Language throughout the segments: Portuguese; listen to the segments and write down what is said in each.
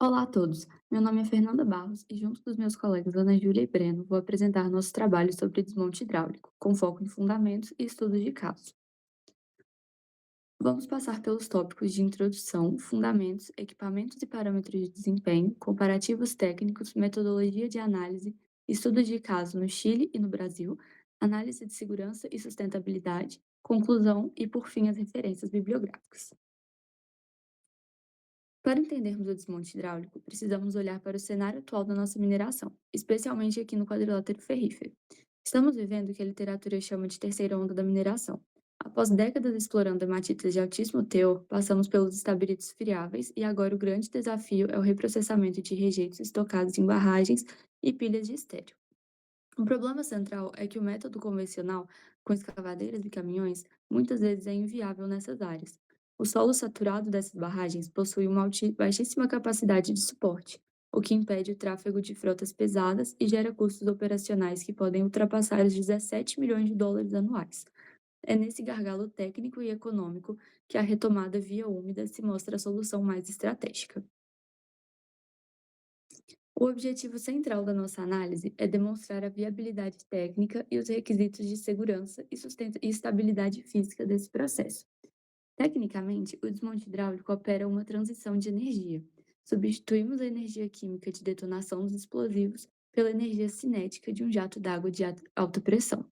Olá a todos, meu nome é Fernanda Barros e, junto dos meus colegas Ana Júlia e Breno, vou apresentar nosso trabalho sobre desmonte hidráulico, com foco em fundamentos e estudos de casos. Vamos passar pelos tópicos de introdução, fundamentos, equipamentos e parâmetros de desempenho, comparativos técnicos, metodologia de análise, estudos de caso no Chile e no Brasil, análise de segurança e sustentabilidade, conclusão e, por fim, as referências bibliográficas. Para entendermos o desmonte hidráulico, precisamos olhar para o cenário atual da nossa mineração, especialmente aqui no quadrilátero ferrífero. Estamos vivendo o que a literatura chama de terceira onda da mineração. Após décadas explorando hematitas de altíssimo teor, passamos pelos estabelitos friáveis e agora o grande desafio é o reprocessamento de rejeitos estocados em barragens e pilhas de estéreo. O problema central é que o método convencional, com escavadeiras e caminhões, muitas vezes é inviável nessas áreas. O solo saturado dessas barragens possui uma baixíssima capacidade de suporte, o que impede o tráfego de frotas pesadas e gera custos operacionais que podem ultrapassar os 17 milhões de dólares anuais. É nesse gargalo técnico e econômico que a retomada via úmida se mostra a solução mais estratégica. O objetivo central da nossa análise é demonstrar a viabilidade técnica e os requisitos de segurança e estabilidade física desse processo. Tecnicamente, o desmonte hidráulico opera uma transição de energia. Substituímos a energia química de detonação dos explosivos pela energia cinética de um jato d'água de alta pressão.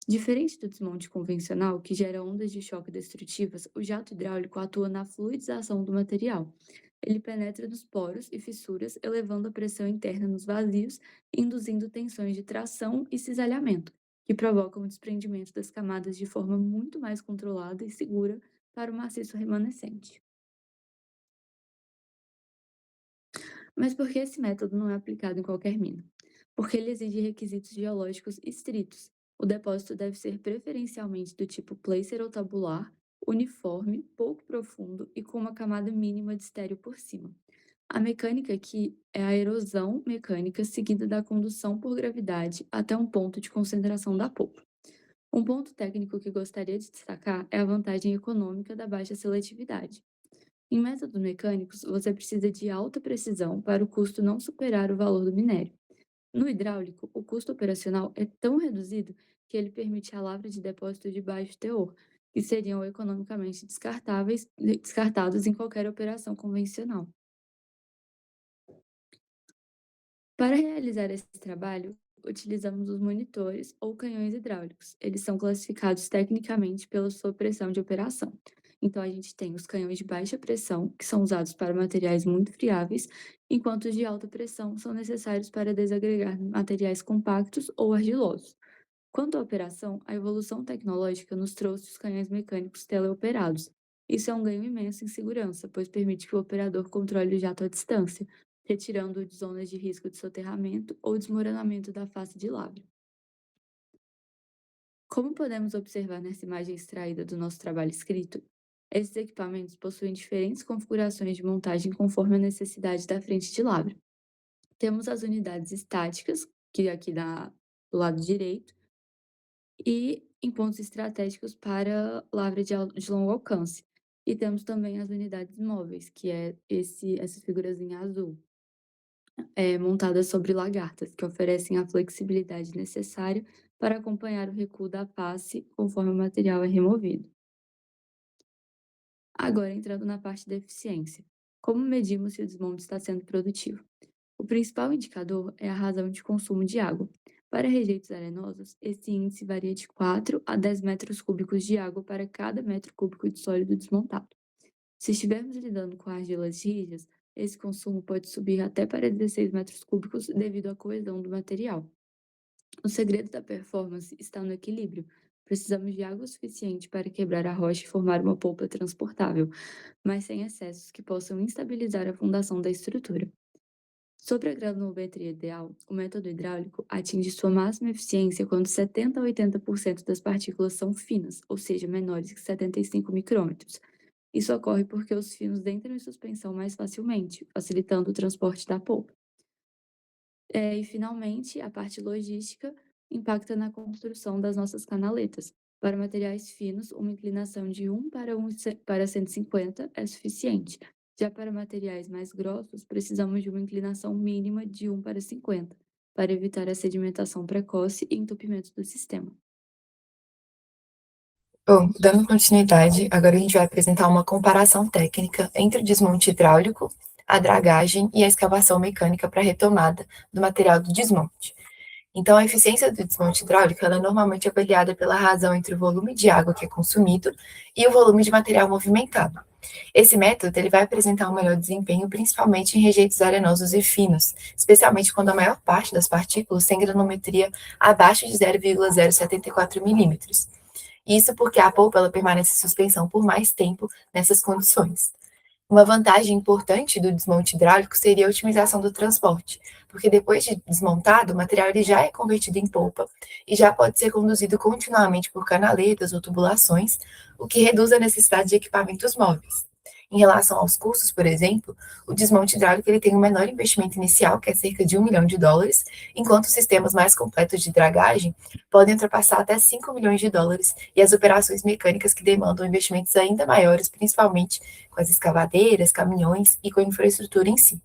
Diferente do desmonte convencional, que gera ondas de choque destrutivas, o jato hidráulico atua na fluidização do material. Ele penetra nos poros e fissuras, elevando a pressão interna nos vazios e induzindo tensões de tração e cisalhamento, que provocam o desprendimento das camadas de forma muito mais controlada e segura para o maciço remanescente. Mas por que esse método não é aplicado em qualquer mina? Porque ele exige requisitos geológicos estritos. O depósito deve ser preferencialmente do tipo placer ou tabular, uniforme, pouco profundo e com uma camada mínima de estéreo por cima. A mecânica aqui é a erosão mecânica seguida da condução por gravidade até um ponto de concentração da polpa. Um ponto técnico que gostaria de destacar é a vantagem econômica da baixa seletividade. Em métodos mecânicos, você precisa de alta precisão para o custo não superar o valor do minério. No hidráulico, o custo operacional é tão reduzido que ele permite a lavra de depósitos de baixo teor, que seriam economicamente descartados em qualquer operação convencional. Para realizar esse trabalho, utilizamos os monitores ou canhões hidráulicos. Eles são classificados tecnicamente pela sua pressão de operação. Então, a gente tem os canhões de baixa pressão, que são usados para materiais muito friáveis, enquanto os de alta pressão são necessários para desagregar materiais compactos ou argilosos. Quanto à operação, a evolução tecnológica nos trouxe os canhões mecânicos teleoperados. Isso é um ganho imenso em segurança, pois permite que o operador controle o jato à distância, retirando-o de zonas de risco de soterramento ou desmoronamento da face de lavra. Como podemos observar nessa imagem extraída do nosso trabalho escrito, esses equipamentos possuem diferentes configurações de montagem conforme a necessidade da frente de lavra. Temos as unidades estáticas, que do lado direito, e em pontos estratégicos para lavra de longo alcance. E temos também as unidades móveis, que é essa figurazinha azul, montadas sobre lagartas, que oferecem a flexibilidade necessária para acompanhar o recuo da face conforme o material é removido. Agora, entrando na parte da eficiência. Como medimos se o desmonte está sendo produtivo? O principal indicador é a razão de consumo de água. Para rejeitos arenosos, esse índice varia de 4 a 10 metros cúbicos de água para cada metro cúbico de sólido desmontado. Se estivermos lidando com argilas rijas, esse consumo pode subir até para 16 metros cúbicos devido à coesão do material. O segredo da performance está no equilíbrio. Precisamos de água suficiente para quebrar a rocha e formar uma polpa transportável, mas sem excessos que possam instabilizar a fundação da estrutura. Sobre a granulometria ideal, o método hidráulico atinge sua máxima eficiência quando 70 a 80% das partículas são finas, ou seja, menores que 75 micrômetros. Isso ocorre porque os finos entram em suspensão mais facilmente, facilitando o transporte da polpa. E, finalmente, a parte logística impacta na construção das nossas canaletas. Para materiais finos, uma inclinação de 1 para 1 para 150 é suficiente. Já para materiais mais grossos, precisamos de uma inclinação mínima de 1:50, para evitar a sedimentação precoce e entupimento do sistema. Bom, dando continuidade, agora a gente vai apresentar uma comparação técnica entre o desmonte hidráulico, a dragagem e a escavação mecânica para retomada do material do desmonte. Então, a eficiência do desmonte hidráulico ela é normalmente avaliada pela razão entre o volume de água que é consumido e o volume de material movimentado. Esse método ele vai apresentar um melhor desempenho, principalmente em rejeitos arenosos e finos, especialmente quando a maior parte das partículas tem granometria abaixo de 0,074 milímetros. Isso porque a polpa ela permanece em suspensão por mais tempo nessas condições. Uma vantagem importante do desmonte hidráulico seria a otimização do transporte, porque depois de desmontado, o material ele já é convertido em polpa e já pode ser conduzido continuamente por canaletas ou tubulações, o que reduz a necessidade de equipamentos móveis. Em relação aos custos, por exemplo, o desmonte hidráulico ele tem um menor investimento inicial, que é cerca de US$ 1 milhão, enquanto os sistemas mais completos de dragagem podem ultrapassar até US$ 5 milhões, e as operações mecânicas que demandam investimentos ainda maiores, principalmente com as escavadeiras, caminhões e com a infraestrutura em si.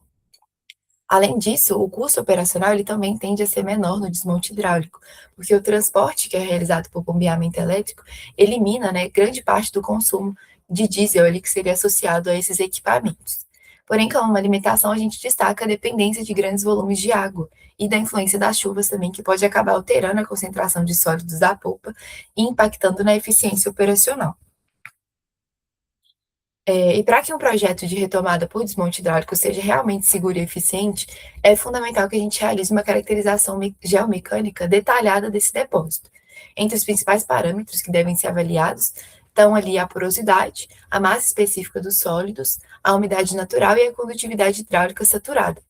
Além disso, o custo operacional ele também tende a ser menor no desmonte hidráulico, porque o transporte que é realizado por bombeamento elétrico elimina, né, grande parte do consumo de diesel ali que seria associado a esses equipamentos. Porém, como uma limitação, a gente destaca a dependência de grandes volumes de água e da influência das chuvas também, que pode acabar alterando a concentração de sólidos da polpa e impactando na eficiência operacional. E para que um projeto de retomada por desmonte hidráulico seja realmente seguro e eficiente, é fundamental que a gente realize uma caracterização geomecânica detalhada desse depósito. Entre os principais parâmetros que devem ser avaliados estão ali a porosidade, a massa específica dos sólidos, a umidade natural e a condutividade hidráulica saturada.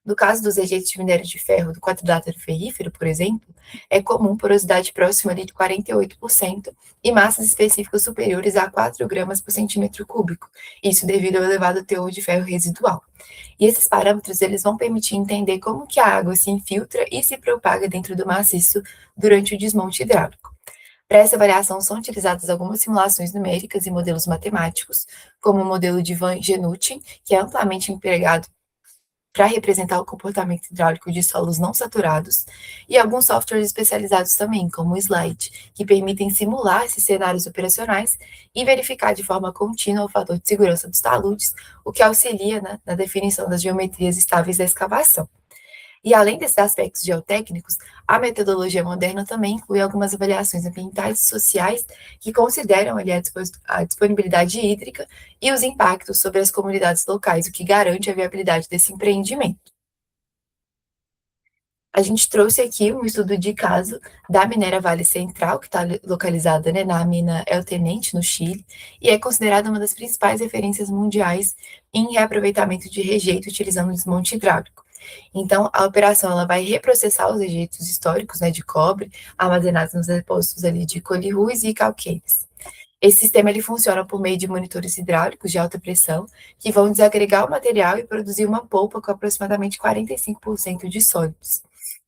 No caso dos rejeitos de minério de ferro do quadrilátero ferrífero, por exemplo, é comum porosidade próxima ali de 48% e massas específicas superiores a 4 gramas por centímetro cúbico, isso devido ao elevado teor de ferro residual. E esses parâmetros eles vão permitir entender como que a água se infiltra e se propaga dentro do maciço durante o desmonte hidráulico. Para essa avaliação são utilizadas algumas simulações numéricas e modelos matemáticos, como o modelo de Van Genutin, que é amplamente empregado para representar o comportamento hidráulico de solos não saturados, e alguns softwares especializados também, como o Slide, que permitem simular esses cenários operacionais e verificar de forma contínua o fator de segurança dos taludes, o que auxilia, né, na definição das geometrias estáveis da escavação. E além desses aspectos geotécnicos, a metodologia moderna também inclui algumas avaliações ambientais e sociais que consideram ali a disponibilidade hídrica e os impactos sobre as comunidades locais, o que garante a viabilidade desse empreendimento. A gente trouxe aqui um estudo de caso da minera Vale Central, que está localizada, né, na mina El Tenente, no Chile, e é considerada uma das principais referências mundiais em reaproveitamento de rejeito utilizando desmonte hidráulico. Então, a operação ela vai reprocessar os rejeitos históricos, né, de cobre, armazenados nos depósitos ali de colirruas e calqueiros. Esse sistema ele funciona por meio de monitores hidráulicos de alta pressão, que vão desagregar o material e produzir uma polpa com aproximadamente 45% de sólidos.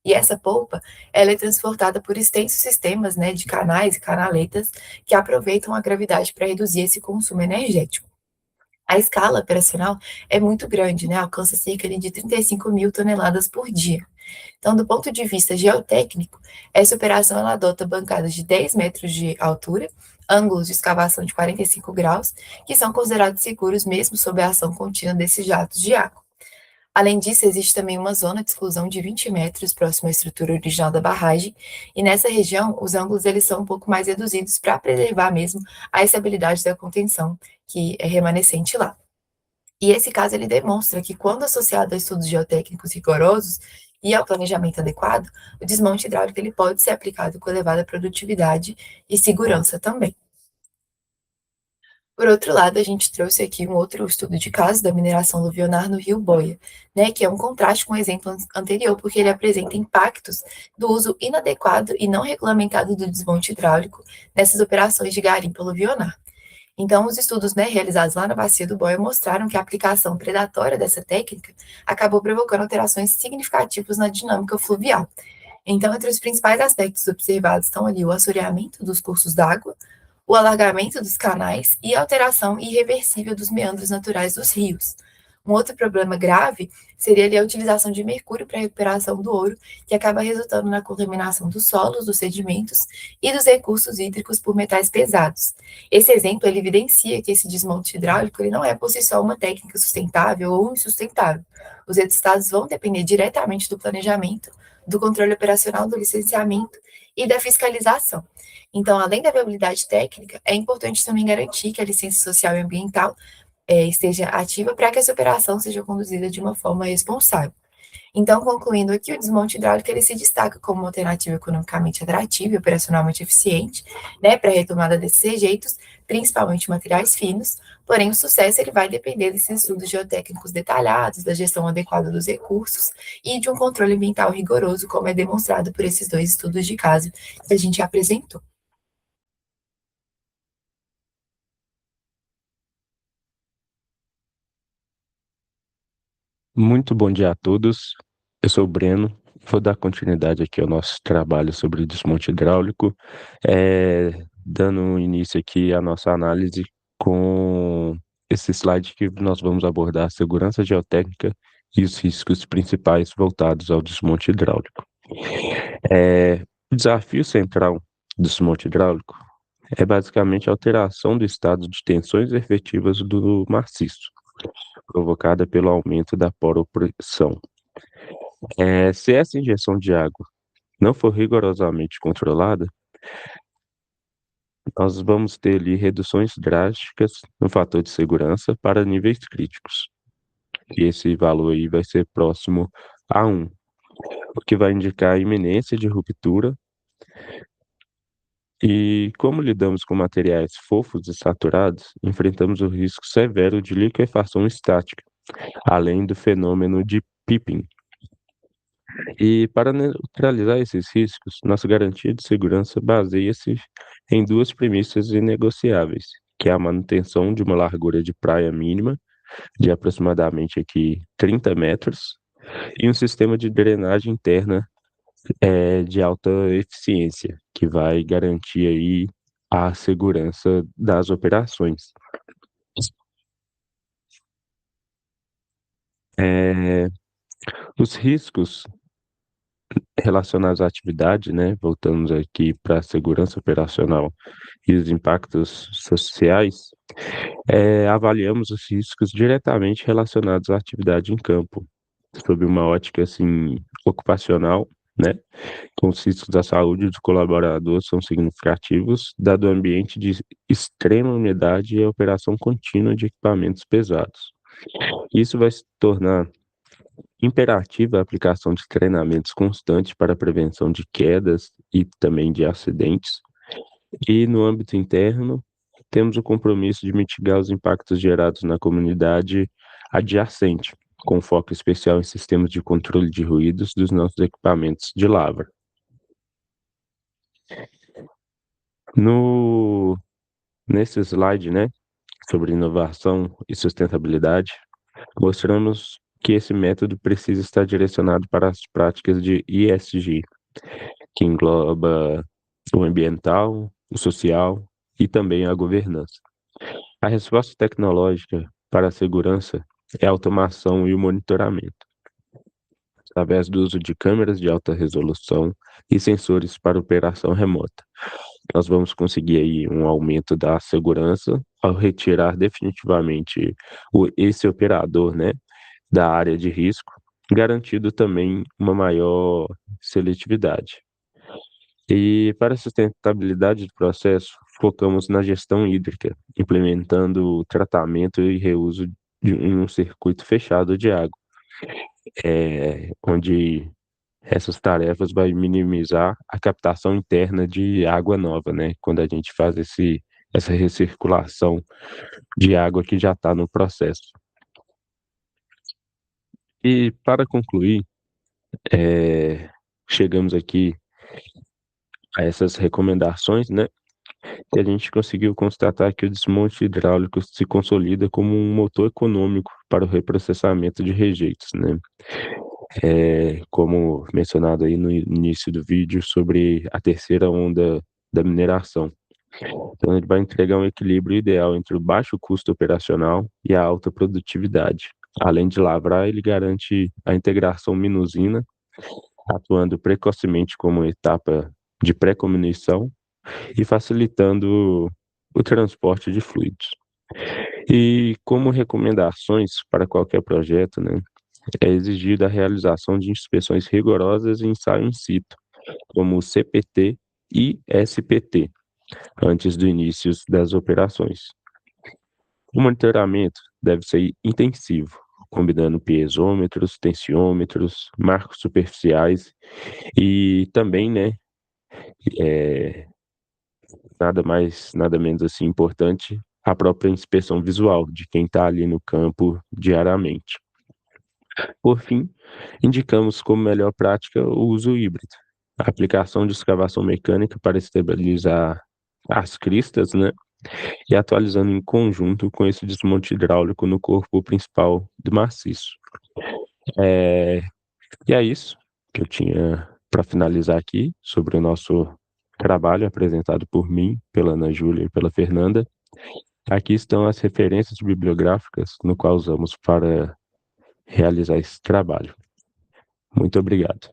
E essa polpa, ela é transportada por extensos sistemas, né, de canais e canaletas que aproveitam a gravidade para reduzir esse consumo energético. A escala operacional é muito grande, né, alcança cerca de 35 mil toneladas por dia. Então, do ponto de vista geotécnico, essa operação ela adota bancadas de 10 metros de altura, ângulos de escavação de 45 graus, que são considerados seguros mesmo sob a ação contínua desses jatos de água. Além disso, existe também uma zona de exclusão de 20 metros próxima à estrutura original da barragem, e nessa região os ângulos eles são um pouco mais reduzidos para preservar mesmo a estabilidade da contenção que é remanescente lá. E esse caso ele demonstra que quando associado a estudos geotécnicos rigorosos e ao planejamento adequado, o desmonte hidráulico ele pode ser aplicado com elevada produtividade e segurança também. Por outro lado, a gente trouxe aqui um outro estudo de caso da mineração aluvionar no Rio Boia, né, que é um contraste com o exemplo anterior, porque ele apresenta impactos do uso inadequado e não regulamentado do desmonte hidráulico nessas operações de garimpo aluvionar. Então, os estudos, né, realizados lá na bacia do Boia mostraram que a aplicação predatória dessa técnica acabou provocando alterações significativas na dinâmica fluvial. Então, entre os principais aspectos observados estão ali o assoreamento dos cursos d'água, o alargamento dos canais e a alteração irreversível dos meandros naturais dos rios. Um outro problema grave seria ali a utilização de mercúrio para a recuperação do ouro, que acaba resultando na contaminação dos solos, dos sedimentos e dos recursos hídricos por metais pesados. Esse exemplo ele evidencia que esse desmonte hidráulico ele não é por si só uma técnica sustentável ou insustentável. Os resultados vão depender diretamente do planejamento, do controle operacional, do licenciamento e da fiscalização. Então, além da viabilidade técnica, é importante também garantir que a licença social e ambiental esteja ativa para que essa operação seja conduzida de uma forma responsável. Então, concluindo aqui, o desmonte hidráulico ele se destaca como uma alternativa economicamente atrativa e operacionalmente eficiente, né, para a retomada desses rejeitos, principalmente materiais finos, porém o sucesso ele vai depender desses estudos geotécnicos detalhados, da gestão adequada dos recursos e de um controle ambiental rigoroso, como é demonstrado por esses dois estudos de caso que a gente apresentou. Muito bom dia a todos. Eu sou o Breno. Vou dar continuidade aqui ao nosso trabalho sobre desmonte hidráulico, dando início aqui à nossa análise com esse slide que nós vamos abordar a segurança geotécnica e os riscos principais voltados ao desmonte hidráulico. O desafio central do desmonte hidráulico é basicamente a alteração do estado de tensões efetivas do maciço, provocada pelo aumento da poropressão. Se essa injeção de água não for rigorosamente controlada, nós vamos ter ali reduções drásticas no fator de segurança para níveis críticos. E esse valor aí vai ser próximo a 1, o que vai indicar a iminência de ruptura. E como lidamos com materiais fofos e saturados, enfrentamos o risco severo de liquefação estática, além do fenômeno de pipping. E para neutralizar esses riscos, nossa garantia de segurança baseia-se em duas premissas inegociáveis, que é a manutenção de uma largura de praia mínima de aproximadamente aqui 30 metros e um sistema de drenagem interna de alta eficiência, que vai garantir aí a segurança das operações. É, os riscos relacionados à atividade, né, voltamos aqui para a segurança operacional e os impactos sociais, avaliamos os riscos diretamente relacionados à atividade em campo, sob uma ótica assim ocupacional, né, com os riscos da saúde dos colaboradores são significativos, dado o ambiente de extrema umidade e a operação contínua de equipamentos pesados. Isso vai se tornar imperativa a aplicação de treinamentos constantes para a prevenção de quedas e também de acidentes. E no âmbito interno, temos o compromisso de mitigar os impactos gerados na comunidade adjacente, com foco especial em sistemas de controle de ruídos dos nossos equipamentos de lavra. Nesse slide, né, sobre inovação e sustentabilidade, mostramos que esse método precisa estar direcionado para as práticas de ESG, que engloba o ambiental, o social e também a governança. A resposta tecnológica para a segurança é a automação e o monitoramento, através do uso de câmeras de alta resolução e sensores para operação remota. Nós vamos conseguir aí um aumento da segurança ao retirar definitivamente esse operador, né, da área de risco, garantindo também uma maior seletividade. E para a sustentabilidade do processo, focamos na gestão hídrica, implementando o tratamento e reuso em um circuito fechado de água, onde essas tarefas vai minimizar a captação interna de água nova, né? Quando a gente faz essa recirculação de água que já está no processo. E para concluir, chegamos aqui a essas recomendações, né? E a gente conseguiu constatar que o desmonte hidráulico se consolida como um motor econômico para o reprocessamento de rejeitos, né? Como mencionado aí no início do vídeo sobre a terceira onda da mineração. Então, ele vai entregar um equilíbrio ideal entre o baixo custo operacional e a alta produtividade. Além de lavrar, ele garante a integração minusina, atuando precocemente como etapa de pré-comunição e facilitando o transporte de fluidos. E como recomendações para qualquer projeto, né, é exigida a realização de inspeções rigorosas e ensaio in situ, como o CPT e SPT, antes do início das operações. O monitoramento deve ser intensivo, combinando piezômetros, tensiômetros, marcos superficiais e também, né, nada mais, nada menos assim importante, a própria inspeção visual de quem está ali no campo diariamente. Por fim, indicamos como melhor prática o uso híbrido, a aplicação de escavação mecânica para estabilizar as cristas, né, e atualizando em conjunto com esse desmonte hidráulico no corpo principal do maciço. É, e é isso que eu tinha para finalizar aqui sobre o nosso trabalho apresentado por mim, pela Ana Júlia e pela Fernanda. Aqui estão as referências bibliográficas no qual usamos para realizar esse trabalho. Muito obrigado.